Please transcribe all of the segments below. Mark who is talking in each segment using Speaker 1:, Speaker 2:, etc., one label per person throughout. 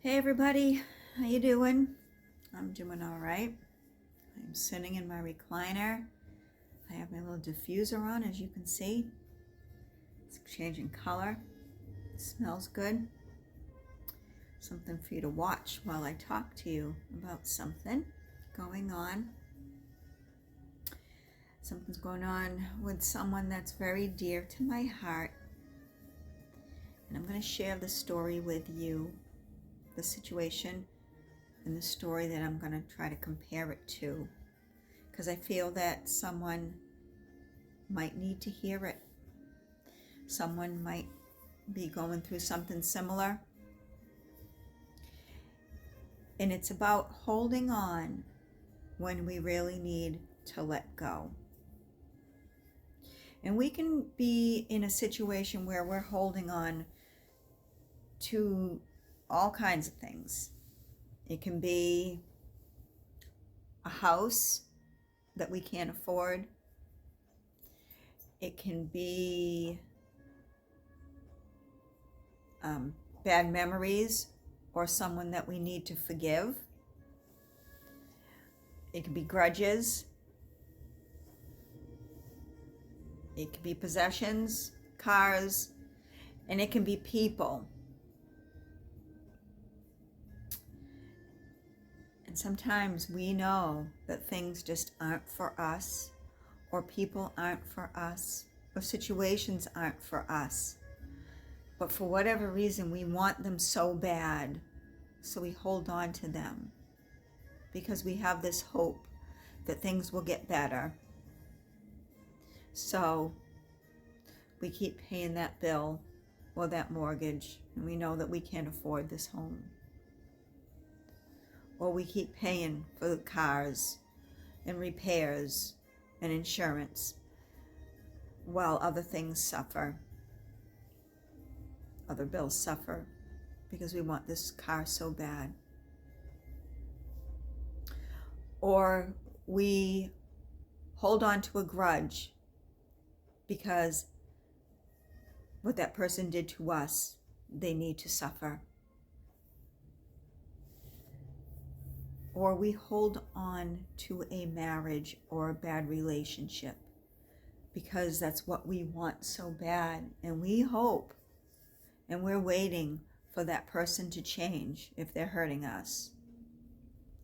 Speaker 1: Hey everybody, how you doing? I'm doing all right. I'm sitting in my recliner. I have my little diffuser on, as you can see. It's changing color. It smells good. Something for you to watch while I talk to you about something going on. Something's going on with someone that's very dear to my heart. And I'm going to share the story with you, the situation and the story that I'm going to try to compare it to, because I feel that someone might need to hear it. Someone might be going through something similar. And it's about holding on when we really need to let go. And we can be in a situation where we're holding on to all kinds of things. It can be a house that we can't afford. It can be bad memories or someone that we need to forgive. It can be grudges. It can be possessions, cars, and it can be people. And sometimes we know that things just aren't for us, or people aren't for us, or situations aren't for us. But for whatever reason, we want them so bad, so we hold on to them because we have this hope that things will get better. So we keep paying that bill or that mortgage, and we know that we can't afford this home. Or we keep paying for the cars and repairs and insurance while other things suffer. Other bills suffer because we want this car so bad. Or we hold on to a grudge because what that person did to us, they need to suffer. Or we hold on to a marriage or a bad relationship because that's what we want so bad, and we hope and we're waiting for that person to change if they're hurting us.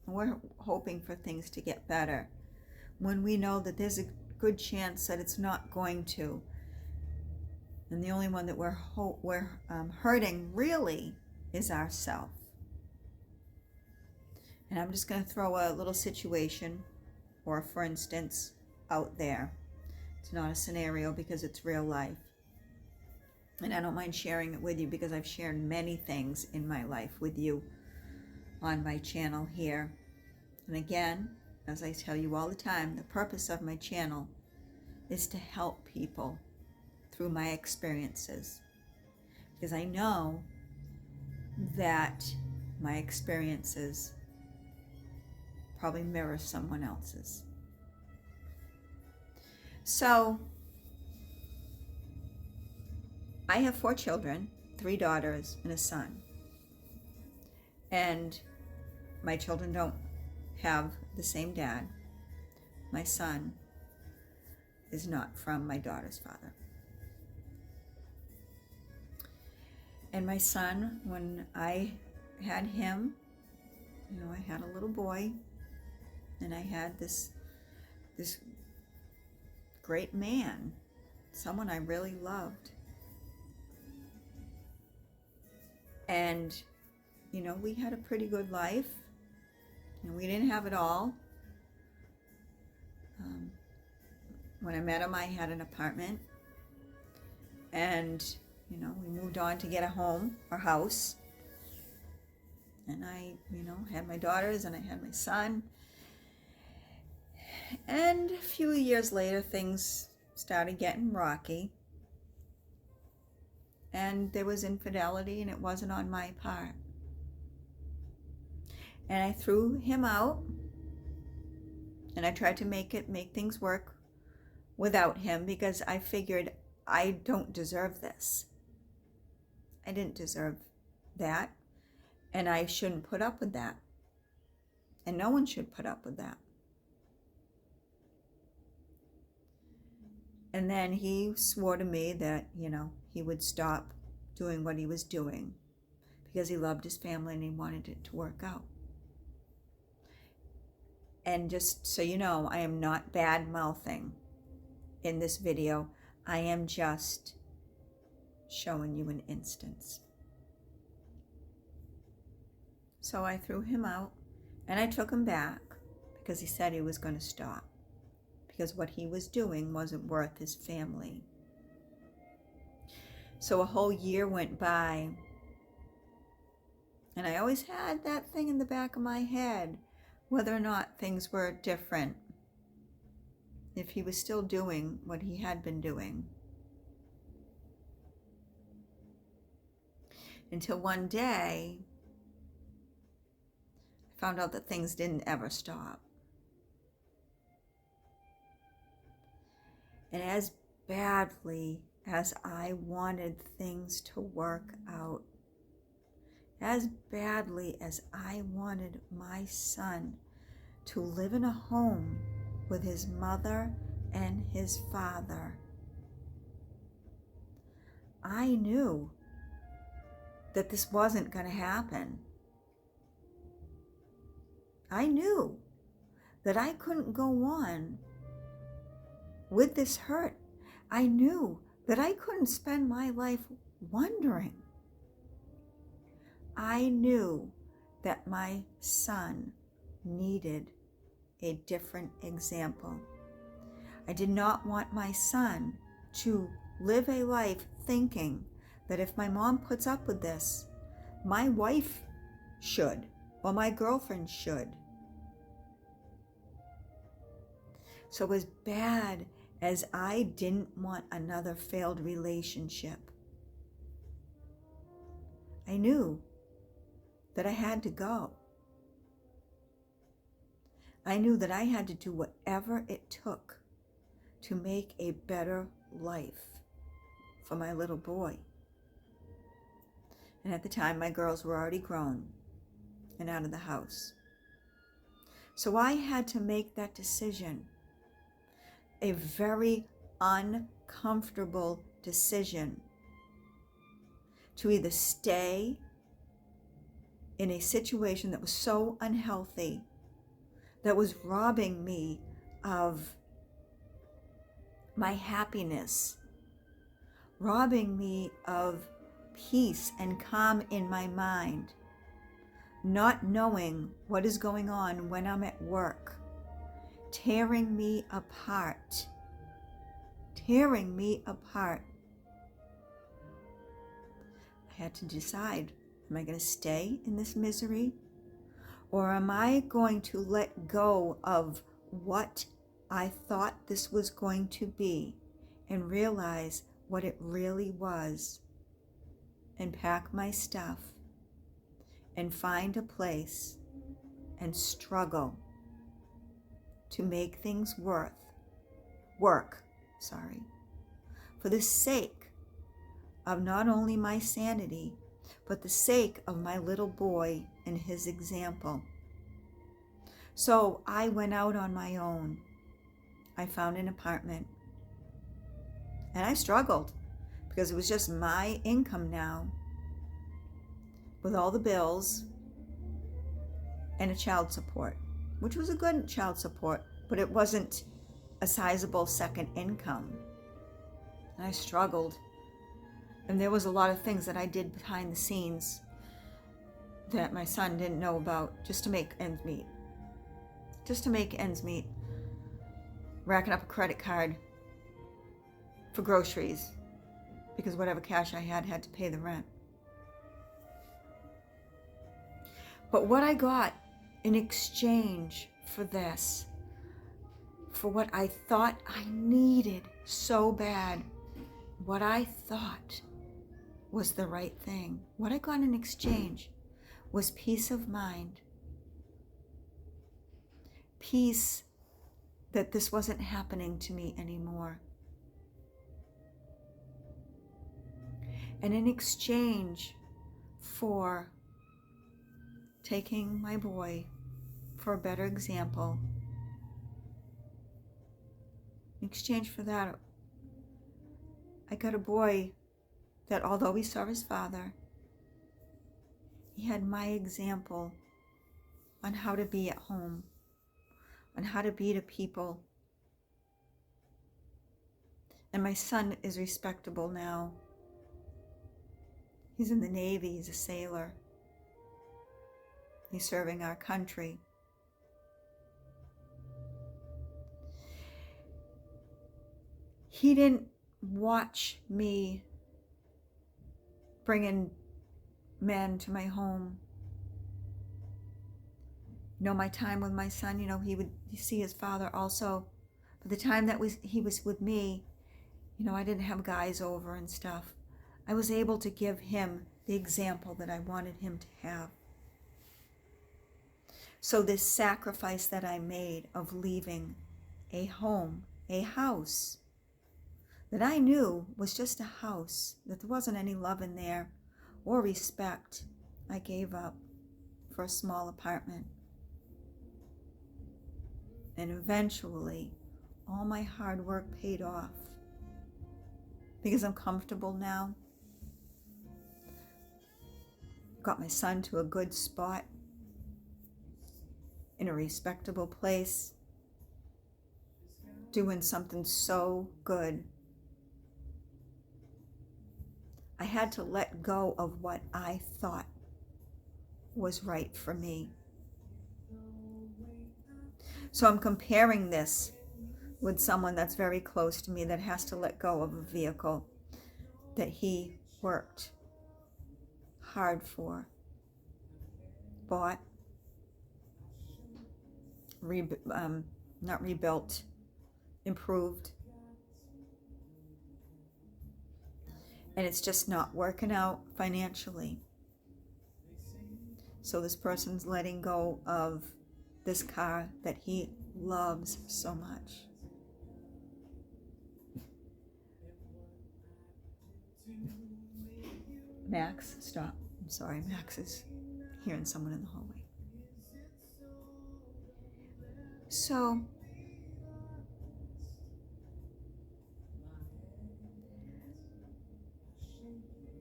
Speaker 1: And we're hoping for things to get better when we know that there's a good chance that it's not going to. And the only one that we're hurting really is ourselves. And I'm just going to throw a little situation or for instance out there. It's not a scenario because it's real life. And I don't mind sharing it with you because I've shared many things in my life with you on my channel here. And again, as I tell you all the time, the purpose of my channel is to help people through my experiences. Because I know that my experiences probably mirror someone else's. So, I have 4 children, 3 daughters and a son. And my children don't have the same dad. My son is not from my daughter's father. And my son, when I had him, I had a little boy, and I had this great man, someone I really loved. And, we had a pretty good life. We didn't have it all. When I met him, I had an apartment. And, we moved on to get a home or house. And I, had my daughters and I had my son. And a few years later, things started getting rocky. And there was infidelity, and it wasn't on my part. And I threw him out, and I tried to make things work without him because I figured I don't deserve this. I didn't deserve that. And I shouldn't put up with that. And no one should put up with that. And then he swore to me that, he would stop doing what he was doing because he loved his family and he wanted it to work out. And just so you know, I am not bad-mouthing in this video. I am just showing you an instance. So I threw him out and I took him back because he said he was going to stop, because what he was doing wasn't worth his family. So a whole year went by, and I always had that thing in the back of my head, whether or not things were different, if he was still doing what he had been doing. Until one day, I found out that things didn't ever stop. And as badly as I wanted things to work out, as badly as I wanted my son to live in a home with his mother and his father, I knew that this wasn't going to happen. I knew that I couldn't go on with this hurt. I knew that I couldn't spend my life wondering. I knew that my son needed a different example. I did not want my son to live a life thinking that if my mom puts up with this, my wife should, or my girlfriend should. So as bad as I didn't want another failed relationship, I knew that I had to go. I knew that I had to do whatever it took to make a better life for my little boy. And at the time, my girls were already grown and out of the house. So I had to make that decision, a very uncomfortable decision, to either stay in a situation that was so unhealthy, that was robbing me of my happiness, robbing me of peace and calm in my mind, not knowing what is going on when I'm at work, tearing me apart, tearing me apart. I had to decide, am I going to stay in this misery? Or am I going to let go of what I thought this was going to be and realize what it really was, and pack my stuff and find a place and struggle to make things work for the sake of not only my sanity, but the sake of my little boy and his example. So I went out on my own. I found an apartment. And I struggled because it was just my income now, with all the bills and a child support, which was a good child support, but it wasn't a sizable second income. And I struggled. And there was a lot of things that I did behind the scenes that my son didn't know about, just to make ends meet. Just to make ends meet. Racking up a credit card for groceries, because whatever cash I had to pay the rent. But what I got in exchange for this, for what I thought I needed so bad, what I thought was the right thing, what I got in exchange was peace of mind. Peace that this wasn't happening to me anymore. And in exchange for taking my boy for a better example. In exchange for that, I got a boy that, although he saw his father, he had my example on how to be at home, on how to be to people. And my son is respectable now. He's in the Navy, he's a sailor. He's serving our country. He didn't watch me bringing men to my home. My time with my son, he would see his father also. But the time that he was with me, I didn't have guys over and stuff. I was able to give him the example that I wanted him to have. So this sacrifice that I made of leaving a home, a house, that I knew was just a house, that there wasn't any love in there or respect, I gave up for a small apartment. And eventually, all my hard work paid off because I'm comfortable now. Got my son to a good spot in a respectable place, doing something so good. I had to let go of what I thought was right for me. So I'm comparing this with someone that's very close to me that has to let go of a vehicle that he worked hard for, bought, not rebuilt, improved. And it's just not working out financially. So this person's letting go of this car that he loves so much. Max, stop. I'm sorry, Max is hearing someone in the hallway. So,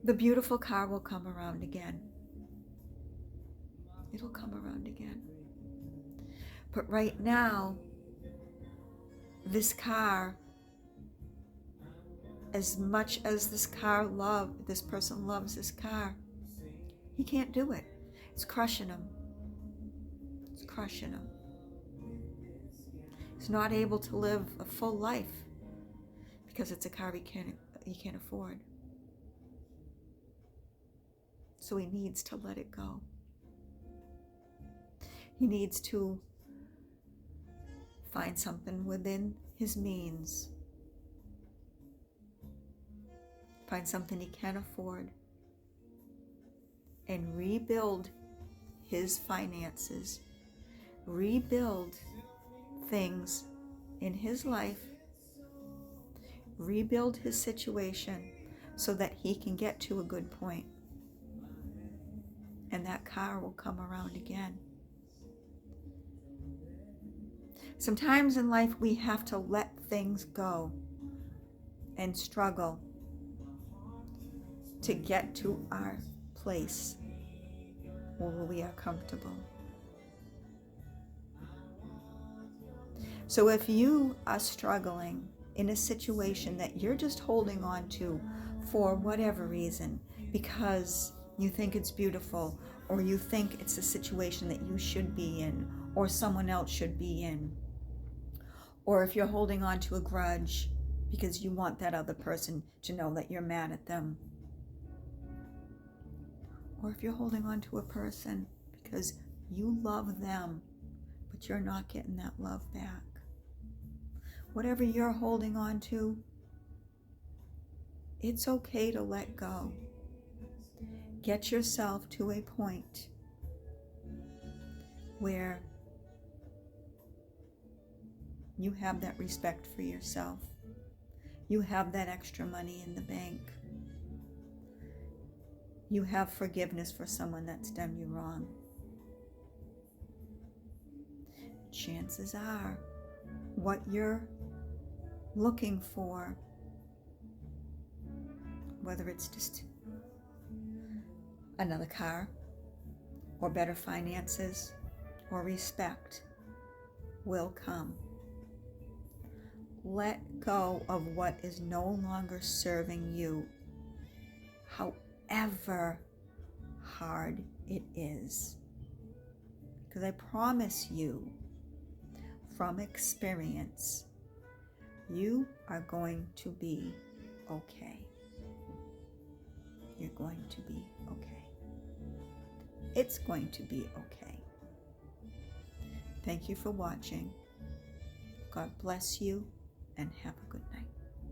Speaker 1: the beautiful car will come around again. It'll come around again. But right now, this car, as much as this person loves this car, he can't do it. It's crushing him. It's crushing him. He's not able to live a full life because it's a car he can't afford. So he needs to let it go. He needs to find something within his means. Find something he can afford. And rebuild his finances. Rebuild things in his life. Rebuild his situation so that he can get to a good point. And that car will come around again. Sometimes in life we have to let things go and struggle to get to our place where we are comfortable. So if you are struggling in a situation that you're just holding on to for whatever reason, because you think it's beautiful, or you think it's a situation that you should be in, or someone else should be in, or if you're holding on to a grudge because you want that other person to know that you're mad at them, or if you're holding on to a person because you love them, but you're not getting that love back. Whatever you're holding on to, it's okay to let go. Get yourself to a point where you have that respect for yourself. You have that extra money in the bank. You have forgiveness for someone that's done you wrong. chances are what you're looking for, whether it's just another car or better finances or respect, will come. Let go of what is no longer serving you, however hard it is. Because I promise you, from experience, you are going to be okay. You're going to be okay. It's going to be okay. Thank you for watching. God bless you and have a good night.